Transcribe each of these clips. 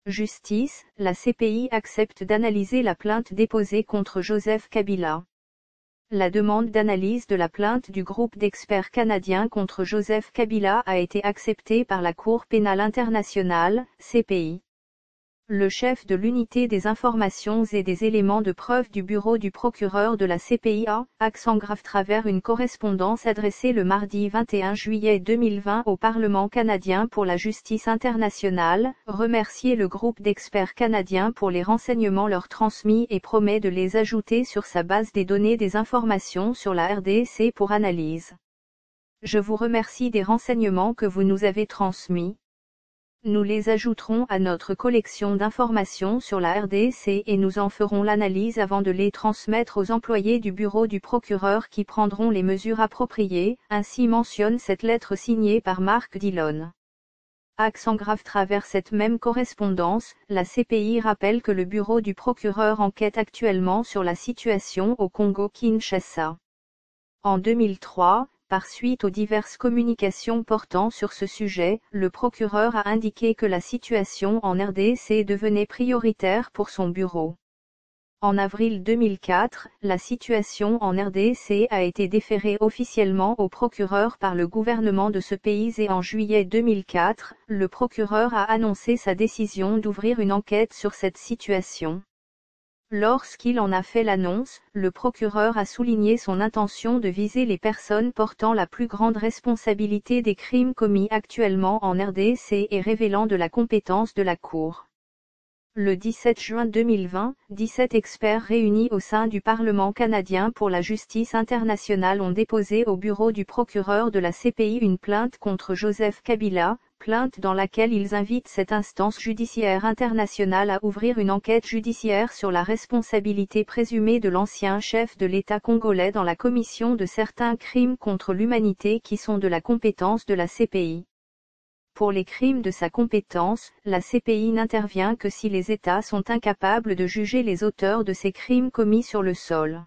Justice, la CPI accepte d'analyser la plainte déposée contre Joseph Kabila. La demande d'analyse de la plainte du groupe d'experts canadiens contre Joseph Kabila a été acceptée par la Cour pénale internationale, CPI. Le chef de l'unité des informations et des éléments de preuve du bureau du procureur de la CPI a, accent grave travers une correspondance adressée le mardi 21 juillet 2020 au Parlement canadien pour la justice internationale, remercié le groupe d'experts canadiens pour les renseignements leur transmis et promet de les ajouter sur sa base des données des informations sur la RDC pour analyse. Je vous remercie des renseignements que vous nous avez transmis. Nous les ajouterons à notre collection d'informations sur la RDC et nous en ferons l'analyse avant de les transmettre aux employés du bureau du procureur qui prendront les mesures appropriées, ainsi mentionne cette lettre signée par Mark Dillon. Accent grave travers cette même correspondance, la CPI rappelle que le bureau du procureur enquête actuellement sur la situation au Congo-Kinshasa. En 2003, par suite aux diverses communications portant sur ce sujet, le procureur a indiqué que la situation en RDC devenait prioritaire pour son bureau. En avril 2004, la situation en RDC a été déférée officiellement au procureur par le gouvernement de ce pays et en juillet 2004, le procureur a annoncé sa décision d'ouvrir une enquête sur cette situation. Lorsqu'il en a fait l'annonce, le procureur a souligné son intention de viser les personnes portant la plus grande responsabilité des crimes commis actuellement en RDC et révélant de la compétence de la Cour. Le 17 juin 2020, 17 experts réunis au sein du Parlement canadien pour la justice internationale ont déposé au bureau du procureur de la CPI une plainte contre Joseph Kabila, plainte dans laquelle ils invitent cette instance judiciaire internationale à ouvrir une enquête judiciaire sur la responsabilité présumée de l'ancien chef de l'État congolais dans la commission de certains crimes contre l'humanité qui sont de la compétence de la CPI. Pour les crimes de sa compétence, la CPI n'intervient que si les États sont incapables de juger les auteurs de ces crimes commis sur le sol.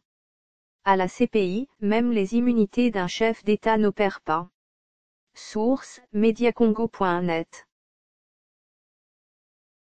À la CPI, même les immunités d'un chef d'État n'opèrent pas. Source: mediacongo.net